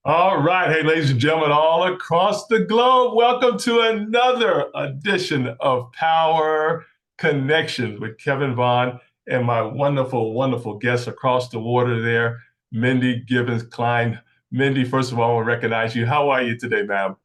All right. Hey, ladies and gentlemen, all across the globe, welcome to another edition of Power Connections with Kevin Vaughan and my wonderful, wonderful guests across the water there, Mindy Gibbins-Klein. Mindy, first of all, I want to recognize you. How are you today, ma'am?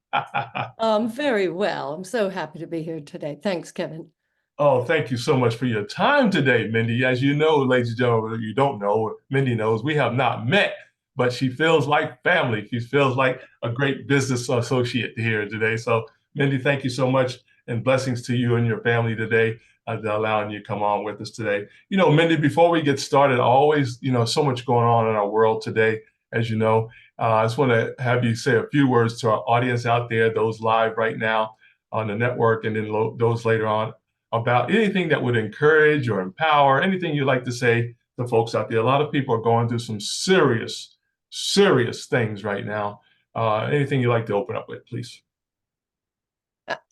Very well. I'm so happy to be here today. Thanks, Kevin. Oh, thank you so much for your time today, Mindy. As you know, ladies and gentlemen, you don't know, Mindy knows, we have not met, but she feels like family. She feels like a great business associate here today. So, Mindy, thank you so much and blessings to you and your family today, allowing you to come on with us today. Mindy, before we get started, always, so much going on in our world today, as you know. I just want to have you say a few words to our audience out there, those live right now on the network, and then those later on about anything that would encourage or empower, anything you'd like to say to folks out there. A lot of people are going through some serious, serious things right now. Anything you'd like to open up with, please?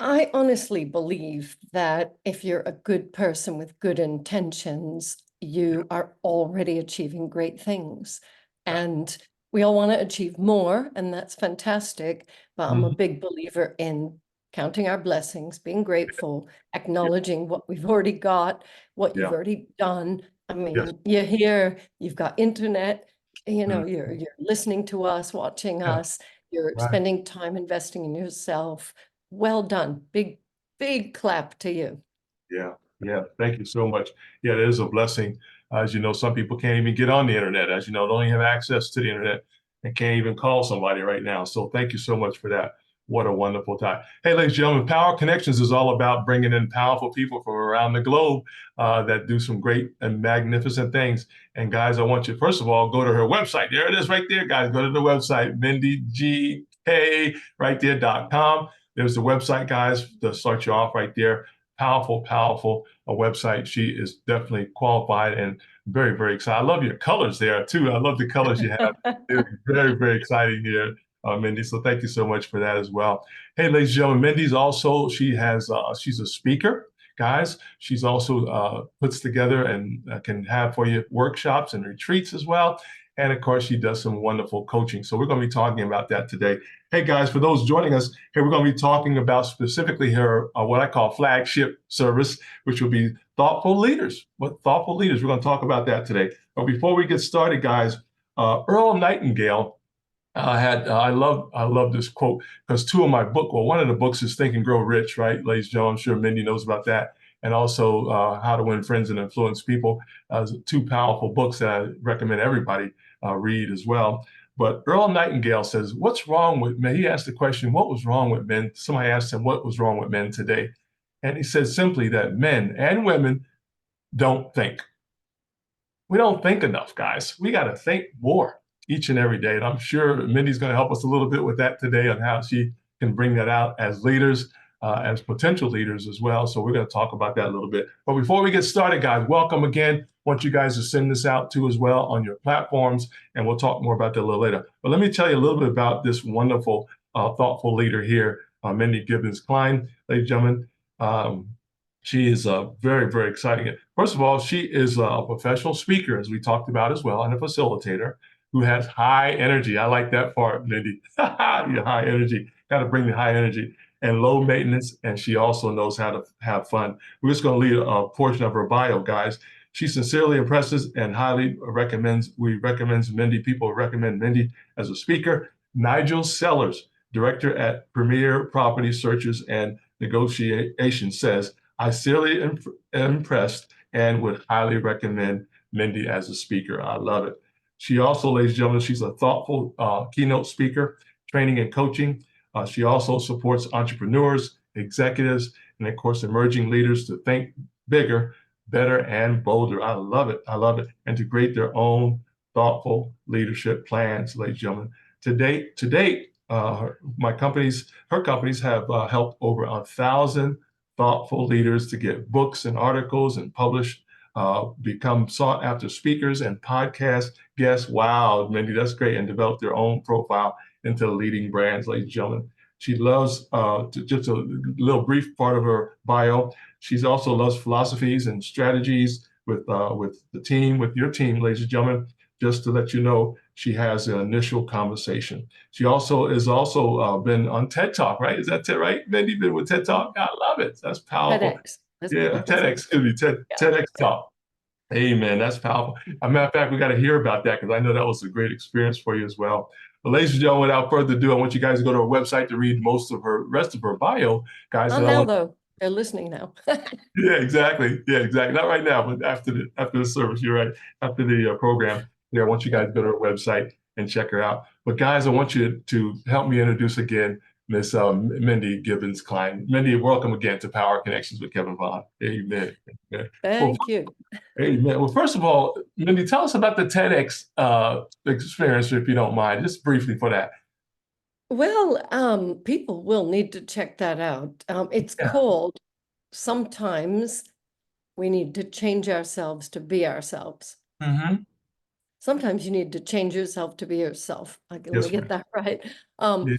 I honestly believe that if you're a good person with good intentions, you are already achieving great things. Yeah. And we all want to achieve more, and that's fantastic. But I'm a Mhm. big believer in counting our blessings, being grateful, Yeah. acknowledging what we've already got, what you've Yeah. already done. I Yes. mean, you're here, you've got internet, Mhm. you're listening to us, watching Yeah. us, you're Right. spending time investing in yourself. Well done. Big, big clap to you. Yeah. Yeah. Thank you so much. Yeah, it is a blessing. As you know, some people can't even get on the internet. As you know, don't even have access to the internet and can't even call somebody right now. So thank you so much for that. What a wonderful time. Hey, ladies and gentlemen, Power Connections is all about bringing in powerful people from around the globe that do some great and magnificent things. And guys, I want you, first of all, go to her website. There it is right there, guys. Go to the website, MindyGK, right there.com. There's the website, guys, to start you off right there. Powerful, powerful website. She is definitely qualified and very, very excited. I love your colors there too. I love the colors you have. They're very, very exciting here, Mindy. So thank you so much for that as well. Hey, ladies and gentlemen, Mindy's also, she's a speaker, guys. She's also puts together and can have for you workshops and retreats as well. And of course, she does some wonderful coaching. So we're going to be talking about that today. Hey guys, for those joining us here, we're going to be talking about specifically her, what I call flagship service, which will be thoughtful leaders. What thoughtful leaders? We're going to talk about that today. But before we get started, guys, Earl Nightingale I love this quote because two of my book, well, one of the books is Think and Grow Rich, right, ladies and gentlemen? I'm sure Mindy knows about that, and also How to Win Friends and Influence People. Two powerful books that I recommend everybody read as well. But Earl Nightingale says, "What's wrong with men?" He asked the question, "What was wrong with men?" Somebody asked him, "What was wrong with men today?" And he said simply that men and women don't think. We don't think enough, guys. We got to think more each and every day. And I'm sure Mindy's going to help us a little bit with that today on how she can bring that out as leaders, as potential leaders as well. So we're going to talk about that a little bit. But before we get started, guys, welcome again. Want you guys to send this out too as well on your platforms, and we'll talk more about that a little later. But let me tell you a little bit about this wonderful, thoughtful leader here, Mindy Gibbins-Klein, ladies and gentlemen. She is very, very exciting. First of all, she is a professional speaker, as we talked about as well, and a facilitator who has high energy. I like that part, Mindy. Your high energy. Got to bring the high energy and low maintenance. And she also knows how to have fun. We're just going to leave a portion of her bio, guys. She sincerely impresses and highly recommends. People recommend Mindy as a speaker. Nigel Sellers, director at Premier Property Searches and Negotiation, says, I sincerely impressed and would highly recommend Mindy as a speaker. I love it. She also, ladies and gentlemen, she's a thoughtful keynote speaker, training and coaching. She also supports entrepreneurs, executives, and of course, emerging leaders to think bigger, better, and bolder. I love it. I love it. And to create their own thoughtful leadership plans, ladies and gentlemen. To date, her companies have helped over 1,000 thoughtful leaders to get books and articles and publish, become sought after speakers and podcast guests. Wow, Mindy, that's great. And develop their own profile into leading brands, ladies and gentlemen. She loves, just a little brief part of her bio. She also loves philosophies and strategies with the team, with your team, ladies and gentlemen. just to let you know, she has an initial conversation. She also is also been on TED Talk, right? Is that TED, right? Mindy been with TED Talk. I love it. That's powerful. TEDx. Let's Yeah, let's TEDx, excuse me, yeah. TEDx Talk. Hey, man, that's powerful. As a matter of fact, we got to hear about that because I know that was a great experience for you as well. But ladies and gentlemen, without further ado, I want you guys to go to her website to read most of her rest of her bio, guys. Not And I now want, though. They're listening now. yeah, exactly, yeah, exactly. Not right now, but after the service, you're right. After the program, yeah, I want you guys to go to her website and check her out. But guys, I want you to help me introduce again Miss Mindy Gibbins-Klein. Mindy, welcome again to Power Connections with Kevin Vaughan. Amen. Amen. Well, Thank you. amen. Well, first of all, Mindy, tell us about the TEDx experience, if you don't mind, just briefly for that. Well, people will need to check that out. It's Yeah. called Sometimes We Need to Change Ourselves to Be Ourselves. Mm-hmm. Sometimes you need to change yourself to be yourself. Let me Yes, get ma'am. that right. Um, Yeah.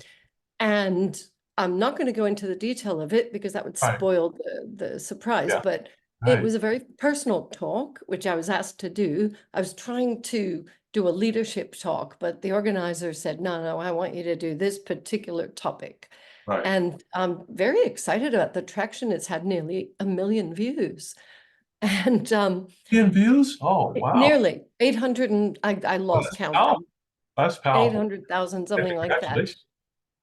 and I'm not going to go into the detail of it because that would Right. spoil the surprise, Yeah. but it Right. was a very personal talk, which I was asked to do. I was trying to do a leadership talk, but the organizer said, no, I want you to do this particular topic. Right. And I'm very excited about the traction. It's had nearly 1 million views. And 10 views? Oh, wow. nearly 800, and I Well, lost that's count. powerful. That's powerful. 800,000, Yeah, something like that. congratulations.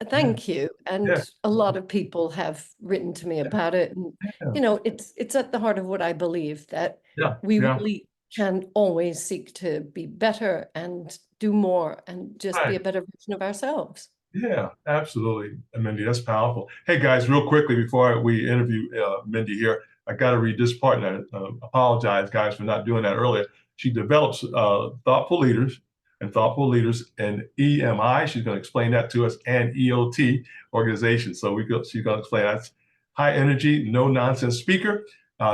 Yeah. Thank you. Yeah. And a lot of people have written to me about it. And, Yeah. it's at the heart of what I believe, that Yeah. we Yeah. really can always seek to be better and do more and just be Right. a better version of ourselves. Yeah, absolutely. Mindy, that's powerful. Hey, guys, real quickly before we interview Mindy here, I got to read this part. And I apologize, guys, for not doing that earlier. She develops thoughtful leaders in EMI. She's going to explain that to us, and EOT organizations. So she's going to explain that's high energy, no nonsense speaker.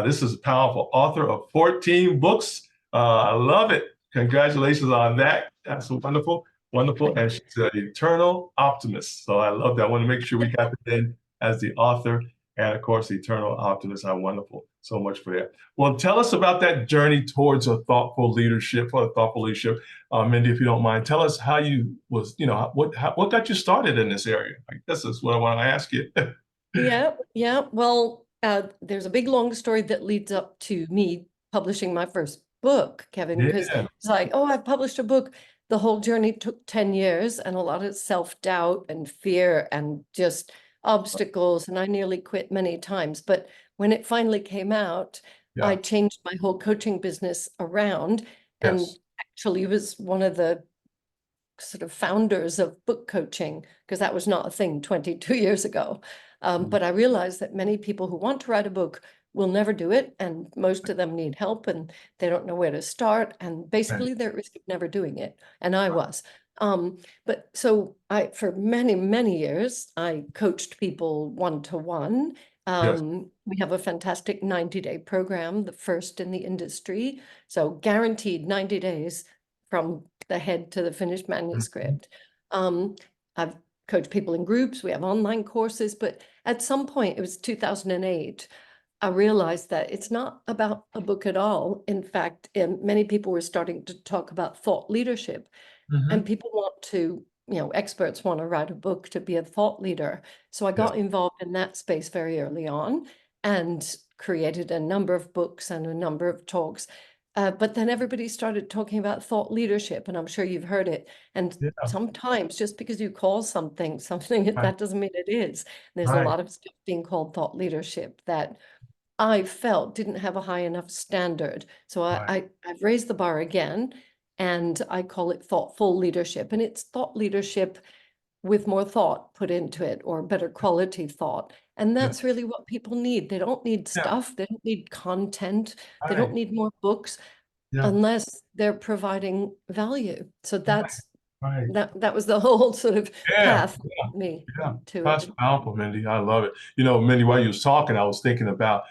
This is a powerful author of 14 books. I love it. Congratulations on that. That's wonderful. Wonderful. And she's an eternal optimist. So I love that. I want to make sure we got that in as the author. And of course, the eternal optimist. How wonderful. So much for that. Well, tell us about that journey towards a thoughtful leadership, Mindy, if you don't mind. Tell us how you was, what got you started in this area? I guess that's what I want to ask you. Yeah, yeah. Well, there's a big long story that leads up to me publishing my first book, Kevin, because Yeah. it's like, oh, I've published a book. The whole journey took 10 years and a lot of self-doubt and fear and just obstacles. And I nearly quit many times. But when it finally came out, I Yeah. changed my whole coaching business around and Yes. actually was one of the sort of founders of book coaching, because that was not a thing 22 years ago. But I realized that many people who want to write a book will never do it, and most of them need help and they don't know where to start, and Right. basically they're at risk of never doing it. And I was. But so for many, many years, I coached people one-to-one. Yes. We have a fantastic 90-day program, the first in the industry. So guaranteed 90 days from the head to the finished Mhm. manuscript. I've coached people in groups. We have online courses, but at some point, it was 2008, I realized that it's not about a book at all. In fact, many people were starting to talk about thought leadership, and Mhm. people want to, experts want to write a book to be a thought leader. So I Yes. got involved in that space very early on and created a number of books and a number of talks. But then everybody started talking about thought leadership, and I'm sure you've heard it. And Yeah. sometimes just because you call something something, Right. that doesn't mean it is. There's a Right. lot of stuff being called thought leadership that I felt didn't have a high enough standard. So Right. I've raised the bar again, and I call it thoughtful leadership. And it's thought leadership with more thought put into it, or better quality thought. And Yeah. that's really what people need. They don't need Yeah. stuff. They don't need content. They don't Right. need more books Yeah. unless they're providing value. So Right. Right. that was the whole sort of Yeah. path that led me Yeah, to that's it. powerful, Mindy. I love it. Mindy, while you was talking, I was thinking about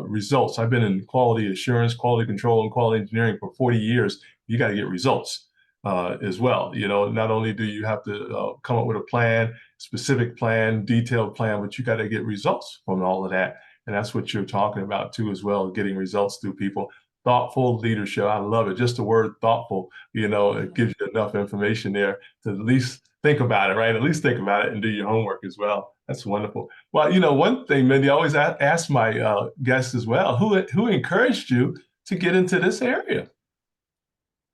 results. I've been in quality assurance, quality control, and quality engineering for 40 years. You got to get results as well. Not only do you have to come up with a plan, specific plan, detailed plan, but you got to get results from all of that. And that's what you're talking about too, as well, getting results through people. thoughtful leadership. I love it. Just the word thoughtful, it Yeah. gives you enough information there to at least think about it, right? At least think about it and do your homework as well. That's wonderful. Well, one thing, Mindy, I always ask my guests as well, who encouraged you to get into this area?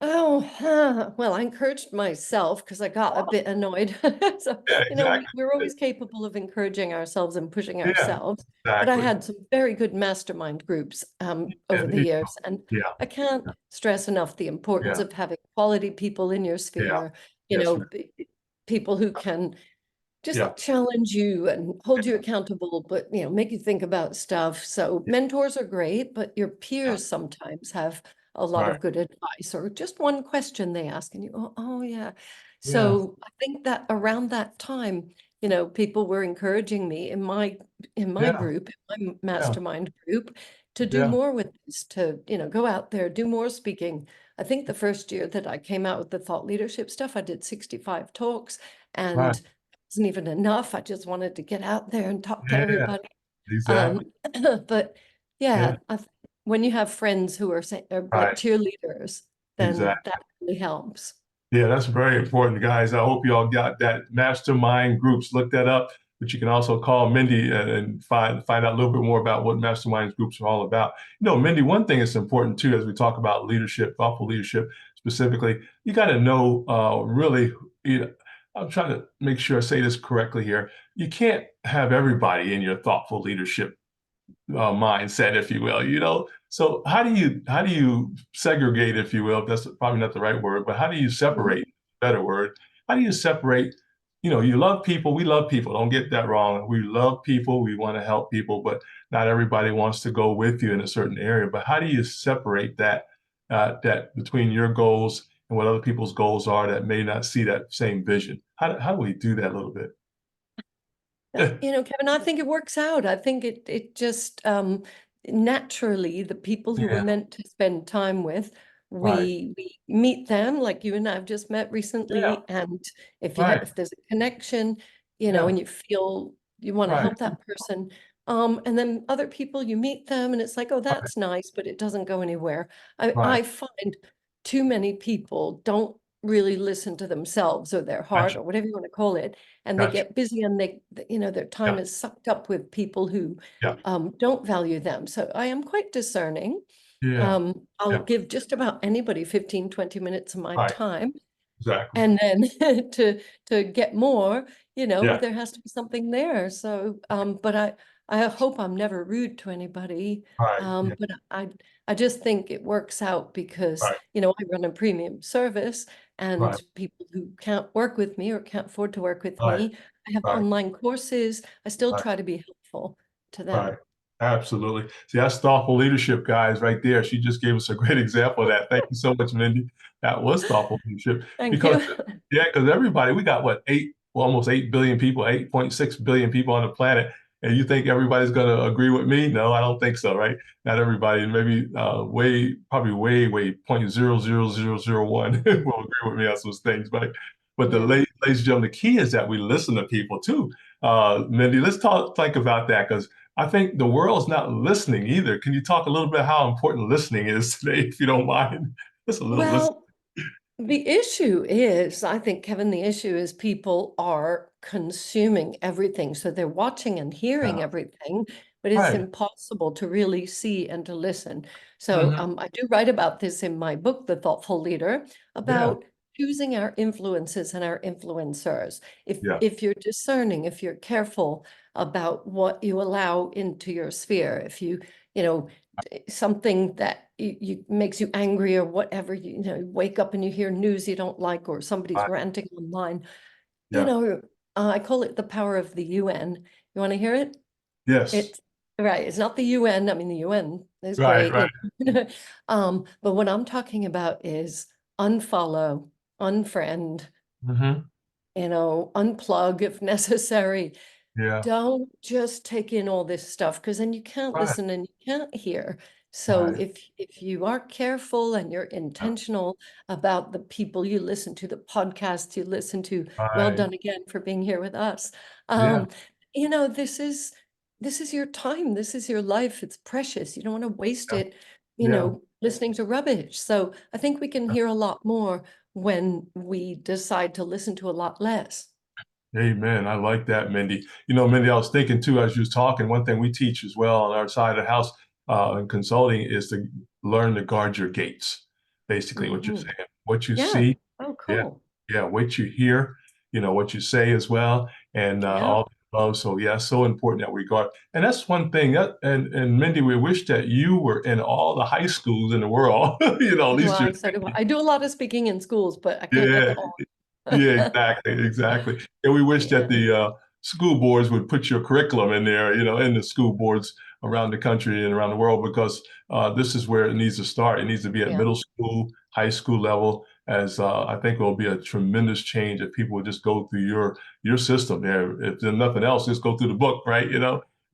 Oh, well, I encouraged myself because I got a bit annoyed. So, Yeah, exactly. we're always capable of encouraging ourselves and pushing Yeah, ourselves. But I exactly. had some very good mastermind groups Yeah, over the years. And yeah, I can't stress enough the importance yeah, of having quality people in your yeah. sphere, you Yes, know, ma'am. people who can Yeah, just challenge you and hold you accountable, but make you think about stuff. So yeah, mentors are great, but your yeah. peers sometimes have a lot Right. of good advice or just one question they ask and you, oh yeah. Yeah, So I think that around that time, people were encouraging me in my yeah, group, in my yeah, mastermind group, to do yeah. more with this, to, go out there, do more speaking. I think the first year that I came out with the thought leadership stuff, I did 65 talks Right. and wasn't even enough. I just wanted to get out there and talk to Yeah, everybody. Um, exactly. but Yeah, yeah, when you have friends who are like right. cheerleaders, then Exactly. that really helps. Yeah, that's very important, guys. I hope you all got that mastermind groups. Look that up, but you can also call Mindy and find out a little bit more about what mastermind groups are all about. Mindy, one thing that's important too, as we talk about leadership, thoughtful leadership specifically, you got to know really. I'm trying to make sure I say this correctly here. You can't have everybody in your thoughtful leadership mindset, if you will. So how do you segregate, if you will? That's probably not the right word, but how do you Mhm. separate? Better word. How do you separate? You love people. We love people. Don't get that wrong. We love people. We want to help people, but not everybody wants to go with you in a certain area. But how do you separate that between your goals and what other people's goals are that may not see that same vision? How do we do that a little bit? Kevin, I think it works out. I think it just naturally the people who we're Yeah. meant to spend time with, Right. we meet them like you and I have just met Yeah. recently. And Right. if there's a connection, Yeah. and you feel you want to Right. help that person, and then other people you meet them and it's like, oh, Right. that's nice, but it doesn't go anywhere. I Right. I find too many people don't really listen to themselves or their heart Gotcha. or whatever you want to call it, and they Gotcha. get busy and their time Yeah. is sucked up with people who Yeah. don't value them. So I am quite discerning. Yeah. I'll Yeah. give just about anybody 15, 20 minutes of my Right. time. Exactly. And then to get more, Yeah. there has to be something there. So, but I hope I'm never rude to anybody. Right. Yeah. But I just think it works out because, Right. I run a premium service Right. and people who can't work with me or can't afford to work with Right. me, I have Right. online courses. I still Right. try to be helpful to Right. them. Absolutely. See, that's thoughtful leadership, guys, right there. She just gave us a great example of that. Thank you so much, Mindy. That was thoughtful leadership. Thank Because, you. yeah, because everybody, we got what, well, almost 8 billion people, 8.6 billion people on the planet. And you think everybody's going to agree with me? No, I don't think so, right? Not everybody. Maybe probably way 0.00001 will agree with me on some things. But Yeah. ladies and gentlemen, the key is that we listen to people too. Mindy, let's think about that because I think the world's not listening either. Can you talk a little bit how important listening is today, if you don't mind? Just a little listen. Well, the issue is, I think, Kevin, the issue is people are consuming everything. So they're watching and Yeah. hearing everything, but it's Right. impossible to really see and to listen. So Hmm. I do write about this in my book, The Thoughtful Leader, Yeah. about choosing our influences and our influencers. Yeah. If you're discerning, if you're careful about what you allow into your sphere, if you know, something that makes you angry or whatever, wake up and you hear news you don't like or somebody's Right. ranting online, you Yeah. know, I call it the power of the UN. You want to hear it? Yes. It's right. It's not the UN. I mean, the UN is Right. great, Right. but what I'm talking about is unfollow, unfriend, Hmm. unplug if necessary. Yeah. Don't just take in all this stuff because then you can't Right. listen and you can't hear. So Right. if you are careful and you're Yeah. intentional about the people you listen to, the podcasts you listen to, well Right. done again for being here with us. Yeah. Um, this is your time, this is your life. It's precious. You don't want to waste Yeah. it, Yeah. listening to rubbish. So I think we can hear a lot more when we decide to listen to a lot less. Amen. I like that, Mindy. Mindy, I was thinking too, as you was talking, one thing we teach as well on our side of the house in consulting is to learn to guard your gates. Basically, what you're Mhm. saying, what you Yeah. see, Oh, yeah, cool. yeah, what you hear, what you say as well, and Yeah. all the above. So yeah, so important that we guard. And that's one thing. And Mindy, we wish that you were in all the high schools in the world. At So do least you're. I. So do I. I do a lot of speaking in schools, but I can't get Yeah, to all. yeah, exactly, exactly. And we wish that Yeah. the school boards would put your curriculum in there, in the school boards around the country and around the world, because this is where it needs to start. It needs to be at Yeah. middle school, high school level, as I think it will be a tremendous change if people would just go through your system there. If there's nothing else, just go through the book, right?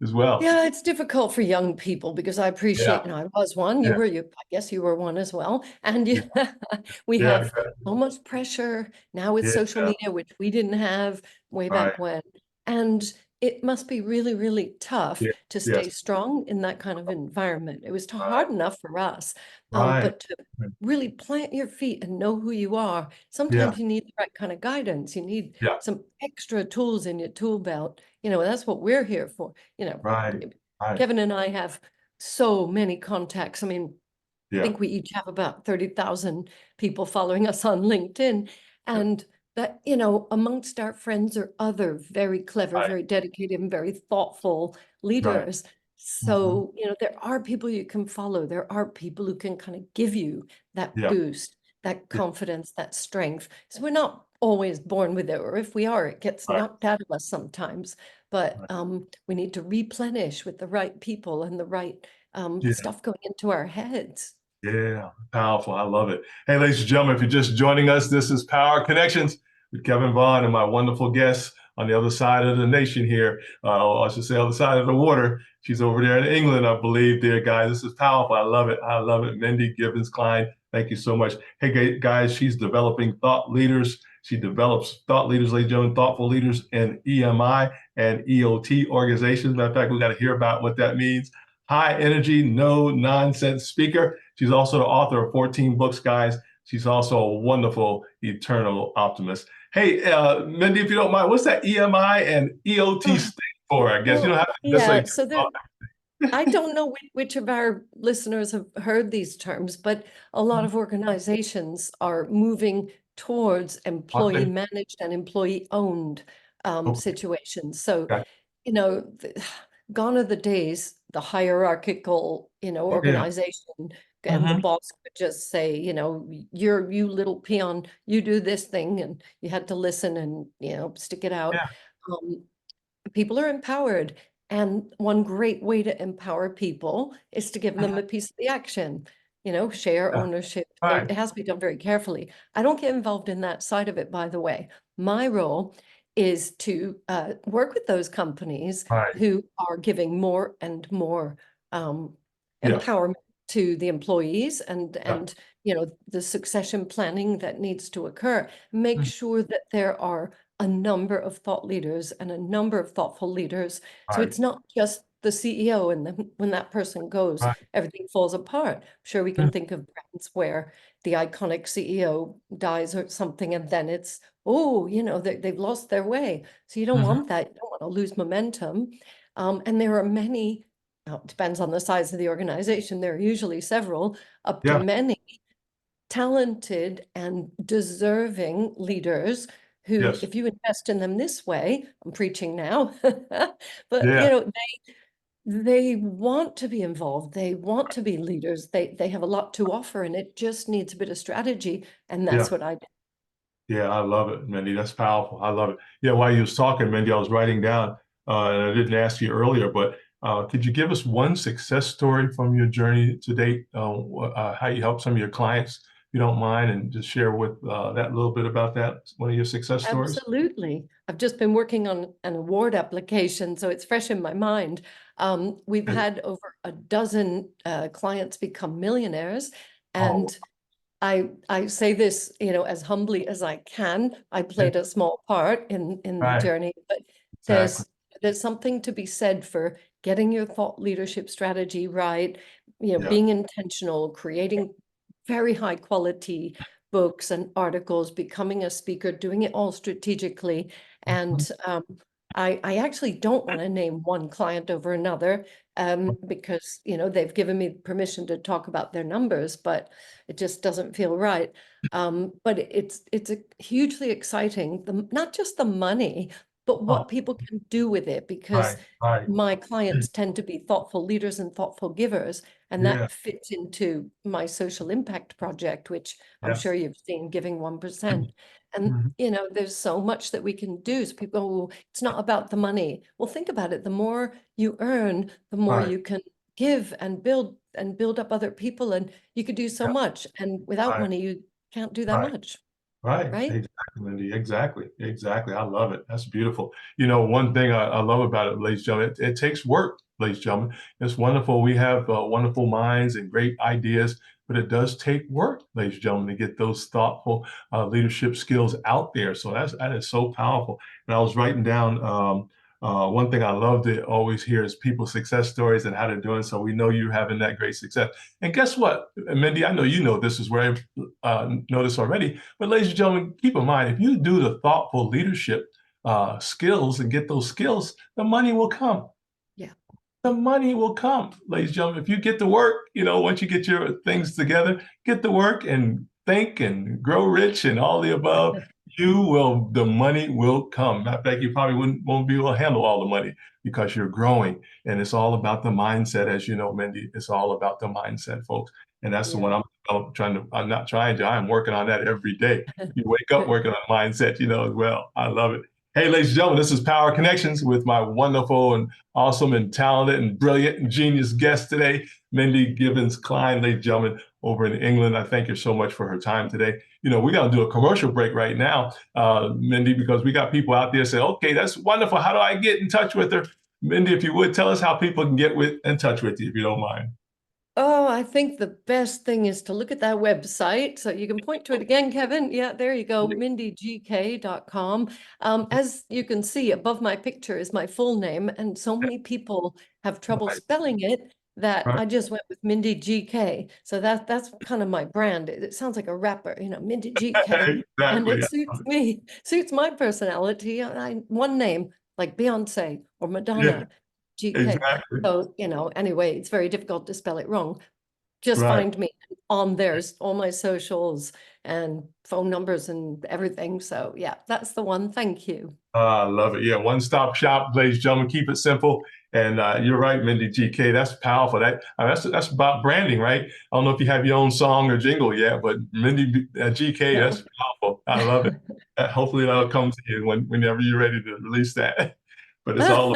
As well. Yeah, it's difficult for young people because I Yeah, appreciate, I was one, yeah, I guess you were one as well. And yeah, we yeah, have so much pressure now with yeah, social media, which we didn't have way right, back when. And it must be really, really tough yeah, to yes, stay strong in that kind of environment. It was right, hard enough for us, right, but to really plant your feet and know who you are, yeah, sometimes you need the right kind of guidance. You need yeah, some extra tools in your tool belt. That's what we're here for. right, right, Kevin and I have so many contacts. I mean, I yeah, think we each have about 30,000 people following us on LinkedIn. yeah, And that, amongst our friends are other very clever, right, very dedicated, and very thoughtful right. leaders. Mhm. So, there are people you can follow. There are people who can kind of give you that Yeah, boost, that yeah, confidence, that strength. So we're not always born with it, or if we are, it gets right, knocked out of us sometimes. But right. we need to replenish with the right people and the right Yeah, stuff going into our heads. yeah, powerful. I love it. Hey, ladies and gentlemen, if you're just joining us, this is Power Connections with Kevin Vaughan and my wonderful guest on the other side of the nation here. I should say, other side of the water. She's over there in England, I believe, dear guys. This is powerful. I love it. I love it. Mindy Gibbins-Klein, thank you so much. Hey, guys, she's developing thought leaders. She develops thought leaders, ladies and gentlemen, thoughtful leaders in EMI and EOT organizations. Matter of fact, we got to hear about what that means. High energy, no nonsense speaker. She's also the author of 14 books, guys. She's also a wonderful eternal optimist. Hey, Mindy, if you don't mind, what's that EMI and EOT Oh, stand for? I guess you don't well, have to yeah. necessarily. So I don't know which of our listeners have heard these terms, but a lot of organizations are moving towards employee Okay, managed and employee owned okay, situations. So, got you know, th- gone are the days, the hierarchical, it. Yeah. organization, and the Hmm. boss could just say, you little peon, you do this thing, and you had to listen and, stick it out. Yeah. Um, People are empowered. And one great way to empower people is to give them Mhm. a piece of the action, share Yeah. ownership. Right. It has to be done very carefully. I don't get involved in that side of it, by the way. My role is to work with those companies Right. who are giving more and more um, Yeah. empowerment to the employees and Yeah. the succession planning that needs to occur. Make Mhm. sure that there are a number of thought leaders and a number of thoughtful leaders. So Right. it's not just the CEO, and then when that person goes, Right. everything falls apart. Sure, we can Mhm. think of brands where the iconic CEO dies or something, and then it's, oh, they've lost their way. So you don't Mhm. want that. You don't want to lose momentum. And there are many, it depends on the size of the organization. There are usually several, up to Yeah. many talented and deserving leaders who, Yes. if you invest in them this way, I'm preaching now, but Yeah. they want to be involved. They want to be leaders. They have a lot to offer, and it just needs a bit of strategy. And Yeah. that's what I do. Yeah, I love it, Mindy. That's powerful. I love it. Yeah, while you was talking, Mindy, I was writing down, and I didn't ask you earlier, but could you give us one success story from your journey to date? How you help some of your clients, if you don't mind, and just share with that little bit about that, one of your success stories? Absolutely. I've just been working on an award application, so it's fresh in my mind. We've had over a dozen clients become millionaires, Oh, and I say this, as humbly as I can. I yeah, played a small part in the right. journey, but Exactly. there's something to be said for getting your thought leadership strategy right, Yeah. being intentional, creating very high quality books and articles, becoming a speaker, doing it all strategically. Mhm. And I actually don't want to name one client over another, because, they've given me permission to talk about their numbers, but it just doesn't feel right. But it's a hugely exciting, not just the money, but Oh, what people can do with it, because right, right. my clients tend to be thoughtful leaders and thoughtful givers, and Yeah, that fits into my social impact project, which I'm sure yes. you've seen, Giving 1%. And, Mhm. there's so much that we can do. So people go, "Well, it's not about the money." Well, think about it. The more you earn, the more Right, you can give and build up other people, and you could do so yeah, much. And without right, money, you can't do that right. much, Right, right? exactly, Mindy. Exactly, exactly. I love it. That's beautiful. One thing I love about it, ladies and gentlemen, it takes work, ladies and gentlemen. It's wonderful. We have wonderful minds and great ideas, but it does take work, ladies and gentlemen, to get those thoughtful leadership skills out there. So that is so powerful. And I was writing down one thing I love to always hear is people's success stories and how they're doing. So we know you're having that great success. And guess what, Mindy? I know you know this is where I noticed already. But ladies and gentlemen, keep in mind, if you do the thoughtful leadership skills and get those skills, the money will come. Yeah. The money will come, ladies and gentlemen. If you get to work, once you get your things together, get to work and think and grow rich and all the above, the money will come. Matter of fact, you probably won't be able to handle all the money because you're growing. And it's all about the mindset, as you know, Mindy. It's all about the mindset, folks. And that's the one Yeah. I'm not trying to, I'm working on that every day. You wake up working on mindset, as well. I love it. Hey, ladies and gentlemen, this is Power Connections with my wonderful and awesome and talented and brilliant and genius guest today, Mindy Gibbins-Klein, ladies and gentlemen, over in England. I thank her so much for her time today. We got to do a commercial break right now, Mindy, because we got people out there saying, okay, that's wonderful. How do I get in touch with her? Mindy, if you would, tell us how people can get in touch with you, if you don't mind. Oh, I think the best thing is to look at that website. So you can point to it again, Kevin. Yeah, there you go, mindygk.com. As you can see, above my picture is my full name, and so many people have trouble Right, spelling it that right. I just went with Mindy GK. So that's kind of my brand. It sounds like a rapper, Mindy GK, and Exactly. it suits me, suits my personality. One name like Beyonce or Yeah, Madonna, GK. exactly. So, anyway, it's very difficult to spell it wrong. Just Right. find me on there's all my socials and phone numbers and everything. So yeah, that's the one. Thank you. I love it. Yeah, one-stop shop, ladies and gentlemen. Keep it simple. And you're right, Mindy GK. That's powerful. That's about branding, right? I don't know if you have your own song or jingle yet, but Mindy GK, that's No. powerful. I love it. Hopefully that'll come to you whenever you're ready to release that. But it's all.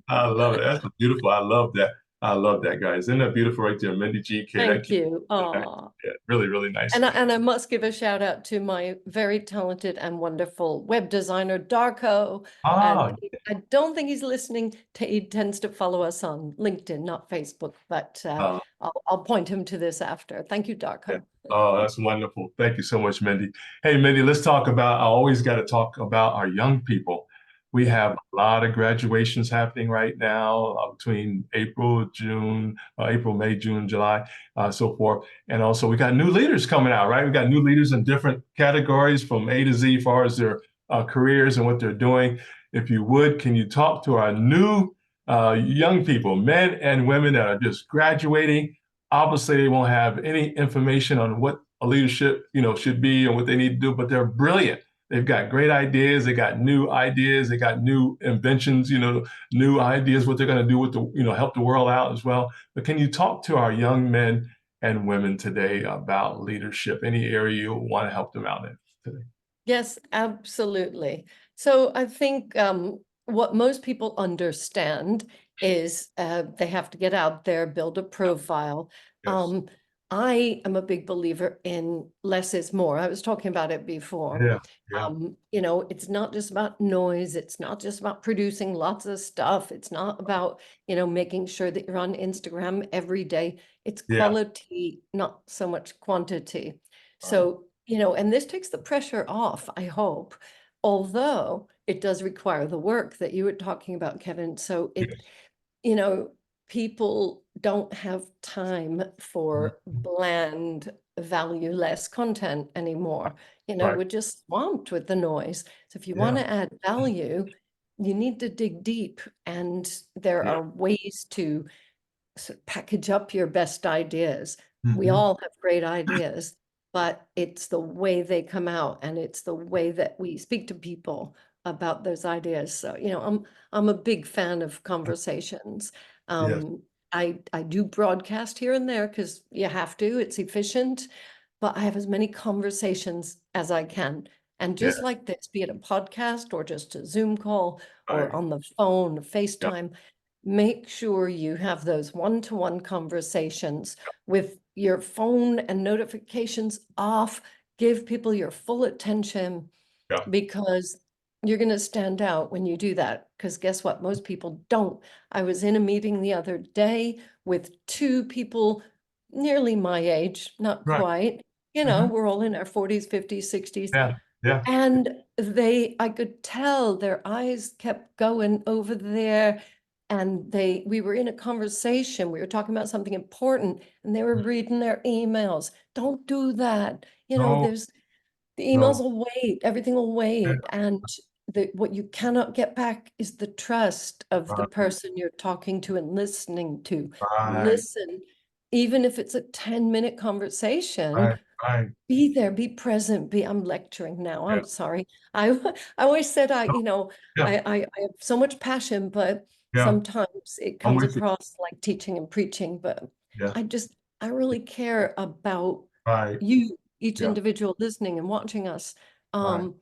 I love it. That's beautiful. I love that. I love that, guys. Isn't that beautiful right there, Mindy GK? That Thank keeps you. Oh. yeah, really, really nice. And I must give a shout out to my very talented and wonderful web designer, Darko. Ah, And I don't think he's listening. He tends to follow us on LinkedIn, not Facebook, but uh, I'll point him to this after. Thank you, yeah. Darko. Oh, that's wonderful. Thank you so much, Mindy. Hey, Mindy, let's talk about, I always got to talk about our young people. We Yeah. have a lot of graduations happening right now between April, May, June, July, so forth. And also we got new leaders coming out, right? We got new leaders in different categories from A to Z as far as their careers and what they're doing. If you would, can you talk to our new young people, men and women that are just graduating? Obviously, they won't have any information on what a leadership, should be and what they need to do, but they're brilliant. They've got great ideas. They got new ideas. They got new inventions, new ideas, what they're going to do with help the world out as well. But can you talk to our young men and women today about leadership? Any area you want to help them out in today? Yes, absolutely. So I think what most people understand is they have to get out there, build a profile. Yes. I am a big believer in less is more. I was talking about it before. Yeah. Yeah. It's not just about noise. It's not just about producing lots of stuff. It's not about, making sure that you're on Instagram every day. It's Yeah. quality, not so much quantity. Right. So, and this takes the pressure off, I hope, although it does require the work that you were talking about, Kevin. So Yes. you know, people don't have time for bland, valueless content anymore. You know, Right. we're just swamped with the noise. So if you want Yeah. to add value, you need to dig deep, and there Yeah. are ways to sort of package up your best ideas. We Hmm. all have great ideas, but it's the way they come out, and it's the way that we speak to people about those ideas. So, you know, I'm a big fan of conversations. Yes. I do broadcast here and there because you have to, it's efficient, but I have as many conversations as I can. And Yeah. just like this, be it a podcast or just a Zoom call or Right. on the phone, Yeah. FaceTime, make sure you have those one-to-one conversations with your phone and notifications off. Give people your full attention, Yeah. because you're going to stand out when you do that. Because guess what? Most people don't. I was in a meeting the other day with two people nearly my age, not Right. quite. You know, Hmm. we're all in our 40s, 50s, 60s. Yeah. Yeah. And I could tell their eyes kept going over there. And we were in a conversation. We were talking about something important, and they were reading their emails. Don't do that. You know, No. the emails No. will wait, everything will Yeah. wait. And what you cannot get back is the trust of the Right. person you're talking to and listening to. Right. Listen, even if it's a 10-minute conversation, Right. Right. be there, be present, I'm lecturing now. Yeah. I'm sorry. I I always said No. Yeah. I have so much passion, but Yeah. sometimes it I'm comes with you. across like teaching and preaching. But Yeah. I just I really care about Right. you, each Yeah. individual listening and watching us. Right. Um,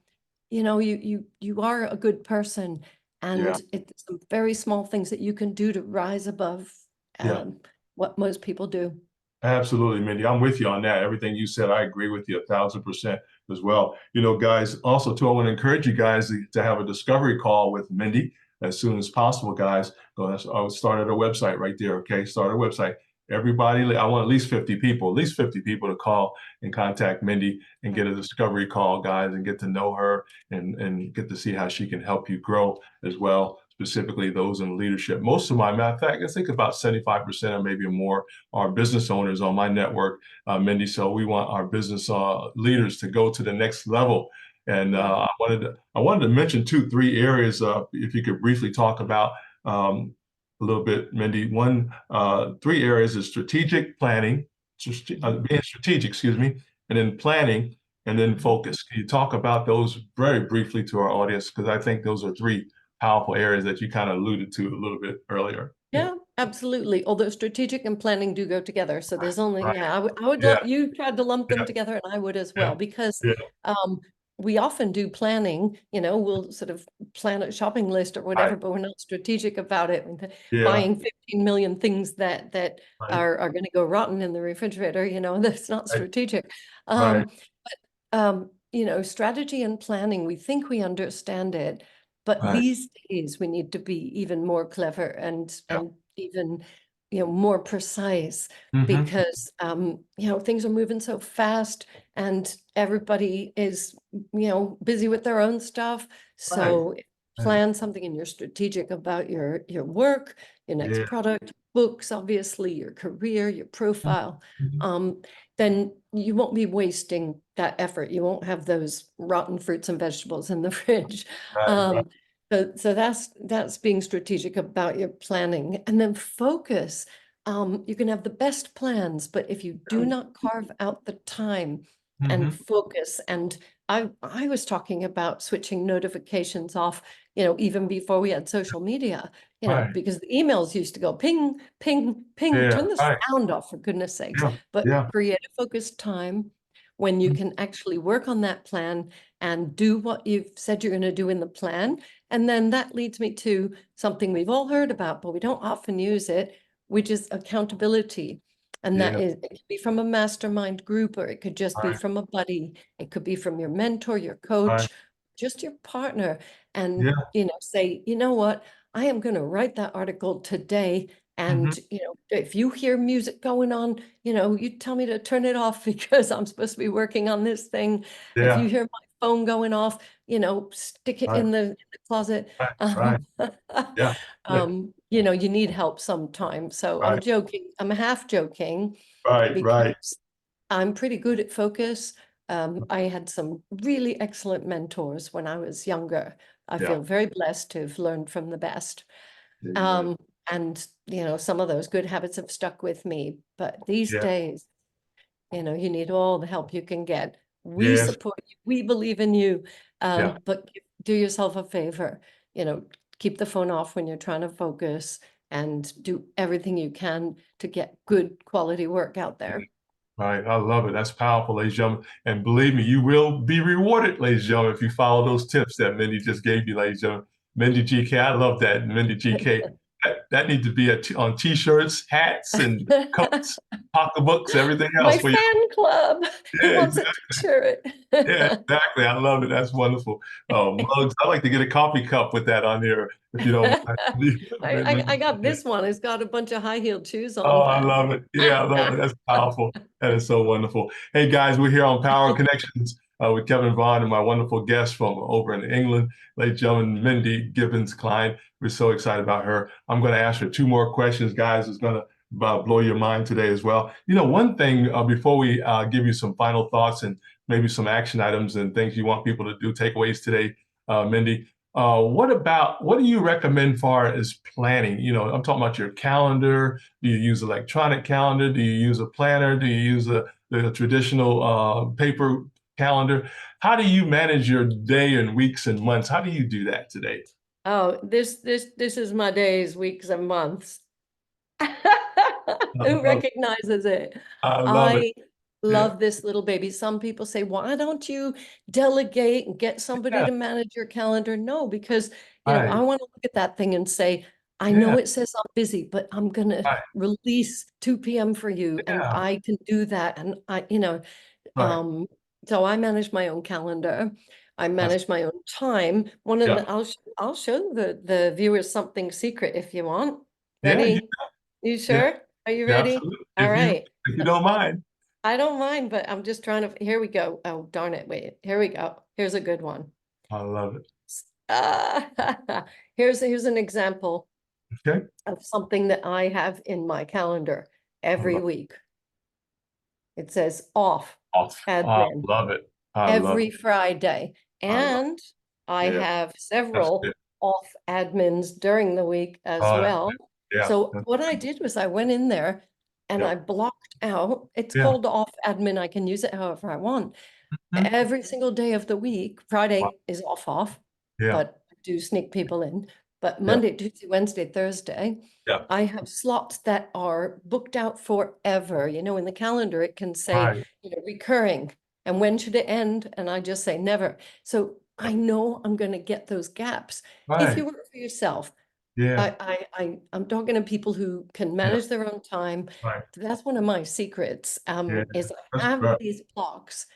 you know, you are a good person, Yeah. and it's some very small things that you can do to rise above Yeah. what most people do. Absolutely, Mindy. I'm with you on that. Everything you said, I agree with you 1,000% as well. You know, guys, also too, I want to encourage you guys to have a discovery call with Mindy as soon as possible, guys. I'll start at our website right there. Okay. Start our website. Everybody, I want at least 50 people to call and contact Mindy and get a discovery call, guys, and get to know her and get to see how she can help you grow as well, specifically those in leadership. Most of my, matter of fact, I think about 75% or maybe more are business owners on my network, Mindy. So we want our business leaders to go to the next level. And I wanted to mention three areas. If you could briefly talk about a little bit, Mindy. One, three areas is strategic planning, being strategic, excuse me, and then planning, and then focus. Can you talk about those very briefly to our audience? Because I think those are three powerful areas that you kind of alluded to a little bit earlier. Yeah. Yeah, absolutely. Although strategic and planning do go together. So there's only, Right. yeah, I would Yeah. you tried to lump them Yeah. together, and I would as Yeah. well, because Yeah. um, we often do planning, you know, we'll sort of plan a shopping list or whatever, Right. but we're not strategic about it. Yeah. Buying 15 million things that Right. are going to go rotten in the refrigerator, you know, that's not Right. strategic. Right. You know, strategy and planning, we think we understand it, but Right. these days we need to be even more clever Yeah. and even, you know, more precise, Hmm. because you know, things are moving so fast, and everybody is, you know, busy with their own stuff. Right. So Right. plan something, and you're strategic about your work, your next Yeah. product, books, obviously, your career, your profile. Mhm. Um, then you won't be wasting that effort. You won't have those rotten fruits and vegetables in the fridge. Right. Right. Um, so that's being strategic about your planning, and then focus. You can have the best plans, but if you do not carve out the time and Hmm. focus, and I was talking about switching notifications off, you know, even before we had social media, you know, Right. because the emails used to go ping, ping, ping, Yeah. turn the Right. sound off, for goodness sakes. Yeah. But Yeah. create a focused time when you can actually work on that plan and do what you've said you're going to do in the plan. And then that leads me to something we've all heard about, but we don't often use it, which is accountability. And that Yeah. is, it could be from a mastermind group, or it could just be Right. from a buddy. It could be from your mentor, your Right. coach, just your partner. And, Yeah. you know, say, you know what, I am going to write that article today. Hmm. And, you know, if you hear music going on, you know, you tell me to turn it off because I'm supposed to be working on this thing. If you Yeah. hear my phone going off, you know, stick it Right. in the closet. Right. Right. Yeah. Yeah. you know, you need help sometimes. So I'm Right, joking. I'm half joking right, right. because I'm pretty good at focus. I had some really excellent mentors when I was younger. I Yeah, feel very blessed to have learned from the best. amen. Um, and you know, some of those good habits have stuck with me. But these Yeah, days, you know, you need all the help you can get. We yes, support you. We believe in you. yeah. But do yourself a favor, you know, keep the phone off when you're trying to focus and do everything you can to get good quality work out there. Right. I love it. That's powerful, ladies and gentlemen. And believe me, you will be rewarded, ladies and gentlemen, if you follow those tips that Mindy just gave you, ladies and gentlemen. Mindy GK, I love that. Mindy GK. That needs to be on t-shirts, hats, and coats, pocketbooks, everything My else for you. fan club, he Yeah, wants a exactly. t-shirt. Yeah, exactly. I love it. That's wonderful. Mugs. I like to get a coffee cup with that on here, if you don't I mind. got this one. It's got a bunch of high-heeled shoes Oh, on I that. love it. Yeah, I love it. That's powerful. That is so wonderful. Hey, guys, we're here on Power Connections with Kevin Vaughan and my wonderful guest from over in England, ladies and gentlemen, Mindy Gibbins-Klein. We're so excited about her. I'm going to ask her two more questions, guys. It's going to blow your mind today as well. You know, one thing before we give you some final thoughts and maybe some action items and things you want people to do, takeaways today, Mindy. What do you recommend far as planning? You know, I'm talking about your calendar. Do you use electronic calendar? Do you use a planner? Do you use the traditional paper calendar? How do you manage your day and weeks and months? How do you do that today? Oh, this is my days, weeks, and months. I Who love it. recognizes it? I love it. I Yeah, love this little baby. Some people say, why don't you delegate and get somebody yeah, to manage your calendar? No, because you know, I right. want to look at that thing and say, I know Yeah, it says I'm busy, but I'm gonna right. release 2 p.m. for you, and Yeah, I can do that. And I, you know, right. um, so I manage my own calendar. I That's, manage my own time. One of yeah, the I'll show the viewers something secret if you want. yeah, Ready? You yeah, sure? Are you yeah, ready? absolutely. All right. If you don't mind, I don't mind, but I'm just trying to. Here we go. Oh, darn it. Wait. Here we go. Here's a good one. I love it. Here's an example Okay, of something that I have in my calendar I every love week. It says off off. I admin love it. I love every it. Friday. I love And I it. Yeah, have that's good. several off admins during the week as Oh, that's well. good. Yeah, So what I did was I went in there and yeah, I blocked out, it's yeah. called off admin. I can use it however I want. Mhm. Every single day of the week, Wow. Friday is off, Yeah, but I do sneak people in. But yeah, Monday, Tuesday, Wednesday, Thursday, yeah. I have slots that are booked out forever. You know, in the calendar, it can say, Right, you know, recurring. And when should it end? And I just say never. So I know I'm going to get those gaps. If right. you work for yourself, Yeah, I'm talking to people who can yeah, manage their own time. right. That's one of my secrets, Yeah, is I that's have right. these blocks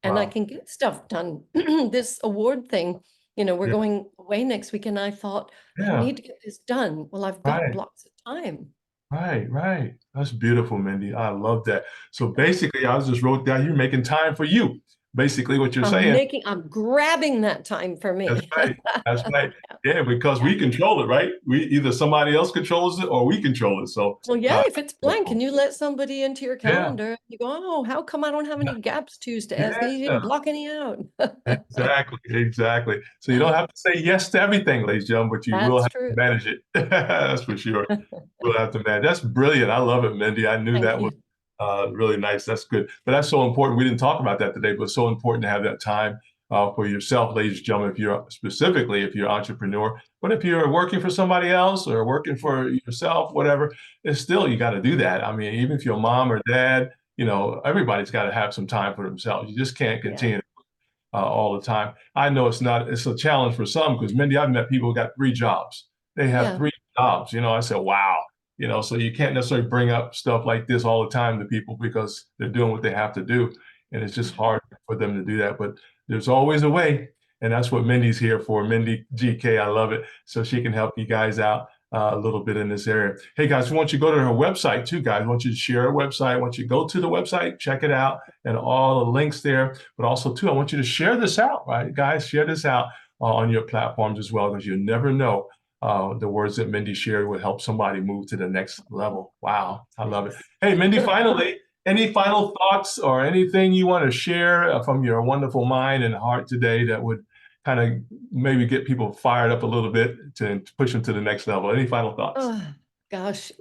and I Wow. can get stuff done. This award thing, you know, we're Yeah, going away next week and I thought, I yeah, need to get this done. Well, I've got right, blocks of time. right, right. That's beautiful, Mindy. I love that. So basically, I just wrote down you're making time for you. Basically, what you're saying. I'm grabbing that time for That's me. right. That's right. Yeah, because Yeah. we control it, right? We either somebody else controls it or we control it. So, Well, yeah, if it's blank wonderful. and you let somebody into your Yeah, calendar, you go, oh, how come I don't have any gaps Tuesday? yeah, You didn't block any out. exactly, exactly. So you don't have to say yes to everything, ladies and gentlemen, but you will That's have to true. manage it. That's for sure. We'll have to manage. That's brilliant. I love it, Mindy. I knew Thank that was you. really nice. That's good. But that's so important. We didn't talk about that today, but it's so important to have that time for yourself, ladies and gentlemen, if you're specifically if you're an entrepreneur, but if you're working for somebody else or working for yourself, whatever, it's still you got to do that. I mean, even if you're a mom or dad, you know, everybody's got to have some time for themselves. You just can't Yeah. continue all the time. I know it's a challenge for some because Mindy, I've met people who got three jobs. They have Yeah. three jobs. You know, I said, wow. You know, so you can't necessarily bring up stuff like this all the time to people because they're doing what they have to do. And it's just Mhm. hard for them to do that. But there's always a way. And that's what Mindy's here for. Mindy GK, I love it. So she can help you guys out a little bit in this area. Hey guys, I want you to go to her website too, guys. I want you to share her website. I want you to go to the website, check it out, and all the links there. But also too, I want you to share this out, right, guys? Share this out on your platforms as well, because you never know the words that Mindy shared would help somebody move to the next level. Wow, I love it. Hey, Mindy, finally, any final thoughts or anything you want to share from your wonderful mind and heart today that would kind of maybe get people fired up a little bit to push them to the next level? Any final thoughts? Oh, gosh,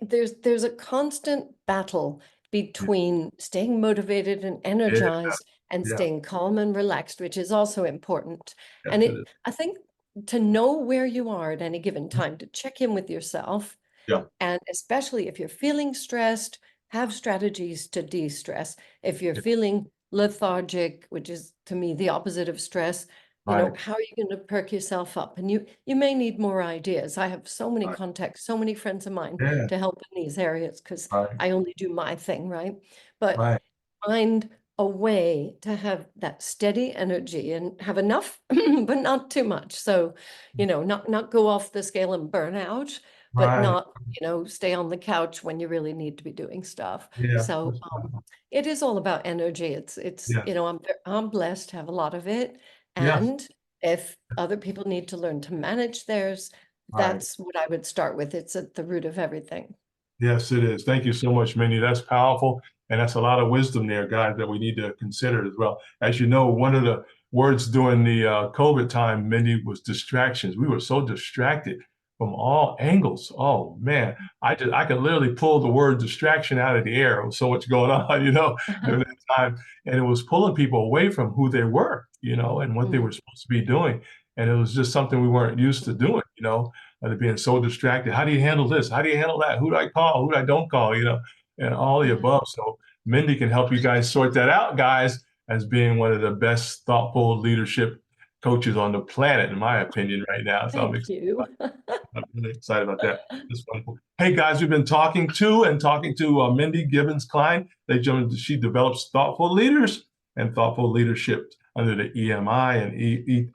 there's a constant battle between staying motivated and Yeah, energized and yeah, staying calm and relaxed, which is also important. And yes, it is. I think to know where you are at any given time, to check in with yourself, Yeah, and especially if you're feeling stressed, have strategies to de-stress. If you're yeah, feeling lethargic, which is to me the opposite of stress, right, how are you going to perk yourself up? And you may need more ideas. I have so many right, contacts, so many friends of mine yeah, to help in these areas because right, I only do my thing, right? But right, find a way to have that steady energy and have enough, but not too much. So, not go off the scale and burn out, but right, not, stay on the couch when you really need to be doing stuff. yeah, So, that's powerful. it is all about energy. It's, Yes, I'm blessed to have a lot of it. yes, And if other people need to learn to manage theirs, right. that's what I would start with. It's at the root of everything. Yes, it is. Thank you so much, Mindy. That's powerful. And that's a lot of wisdom there, guys, that we need to consider as well. As you know, one of the words during the COVID time, Mindy, was distractions. We were so distracted from all angles. Oh man, I could literally pull the word distraction out of the air. There was so much going on, during that time. And it was pulling people away from who they were, and what they were Mm, supposed to be doing. And it was just something we weren't used to doing, to being so distracted. How do you handle this? How do you handle that? Who do I call? Who do I don't call? And all the yeah. above. So Mindy can help you guys sort that out, guys, as being one of the best thoughtful leadership coaches on the planet, in my opinion, right now. So Thank you. I'm really excited about that. It's wonderful. Hey guys, we've been talking to Mindy Gibbins-Klein. She develops thoughtful leaders and thoughtful leadership under the EMI and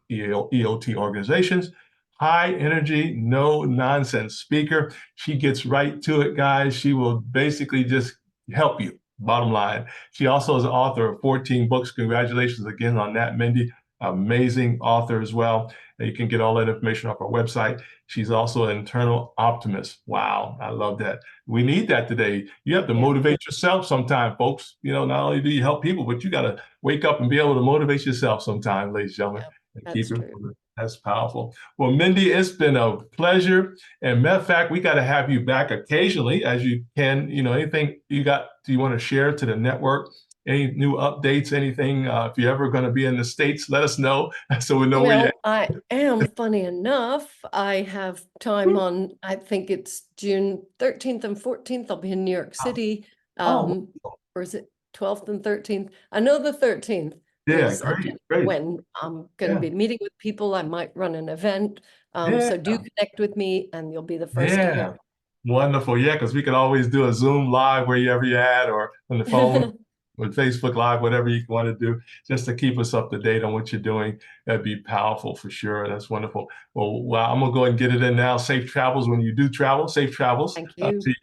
EOT organizations. High energy, no nonsense speaker. She gets right to it, guys. She will basically just help you. Bottom line. She also is the author of 14 books. Congratulations again on that, Mindy. Amazing author as well. You can get all that information off our website. She's also an internal optimist. Wow, I love that. We need that today. You have to Yeah, motivate yourself sometime, folks. Not only do you help people, but you got to wake up and be able to motivate yourself sometime, ladies and gentlemen, yeah, and keep that's it true. moving. That's powerful. Well, Mindy, it's been a pleasure. And matter of fact, we got to have you back occasionally as you can. Anything do you want to share to the network? Any new updates, anything? If you're ever going to be in the States, let us know so we know where you're at. Well, I am, funny enough. I have time on, I think it's June 13th and 14th. I'll be in New York City. Oh, Or is it 12th and 13th? I know the 13th yeah, is great, great. when I'm going to Yeah, be meeting with people. I might run an event. yeah, So do connect with me and you'll be the first to yeah. hear. Wonderful. Yeah, because we could always do a Zoom live wherever you're at or on the phone with Facebook Live, whatever you want to do, just to keep us up to date on what you're doing. That'd be powerful for sure. That's wonderful. Well, I'm gonna go ahead and get it in now. Safe travels when you do travel. Safe travels Thank you. to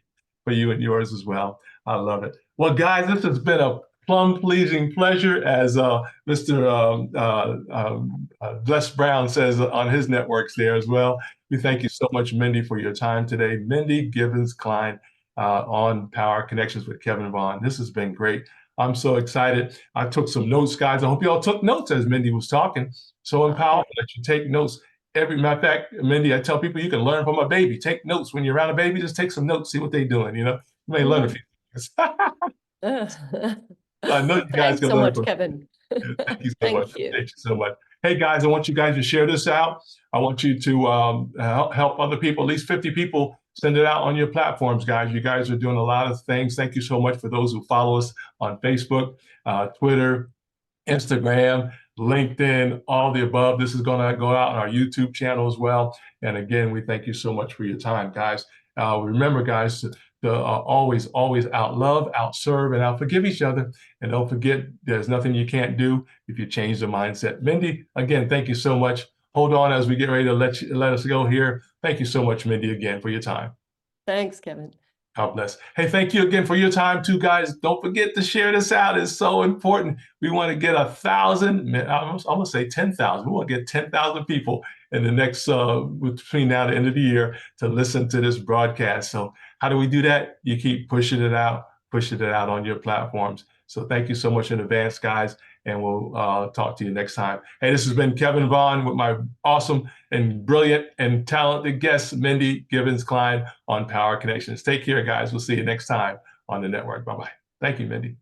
for you and yours as well. I love it. Well, guys, this has been a plum-pleasing pleasure, as Mr. Les Brown says on his networks there as well. We thank you so much, Mindy, for your time today. Mindy Gibbins-Klein on Power Connections with Kevin Vaughan. This has been great. I'm so excited. I took some notes, guys. I hope you all took notes as Mindy was talking. So Okay. powerful that you take notes. Every matter of fact, Mindy, I tell people you can learn from a baby. Take notes when you're around a baby. Just take some notes, see what they're doing. You may learn a Mhm. few things. I know you guys Thanks can so learn much, from. Kevin. Thank you so much. Thank you. Thank you so much. Hey guys, I want you guys to share this out. I want you to help other people, at least 50 people. Send it out on your platforms, guys. You guys are doing a lot of things. Thank you so much for those who follow us on Facebook, Twitter, Instagram, LinkedIn, all the above. This is going to go out on our YouTube channel as well. And again, we thank you so much for your time, guys. Remember, guys, to always, always out love, out serve, and out forgive each other. And don't forget, there's nothing you can't do if you change the mindset. Mindy, again, thank you so much. Hold on as we get ready to let us go here. Thank you so much, Mindy, again for your time. Thanks, Kevin. God bless. Hey, thank you again for your time too, guys. Don't forget to share this out. It's so important. We want to get 1,000, I'm going to say 10,000. We want to get 10,000 people in the next, between now and the end of the year to listen to this broadcast. So how do we do that? You keep pushing it out on your platforms. So thank you so much in advance, guys. And we'll talk to you next time. Hey, this has been Kevin Vaughan with my awesome and brilliant and talented guest, Mindy Gibbins-Klein on Power Connections. Take care, guys. We'll see you next time on the network. Bye-bye. Thank you, Mindy.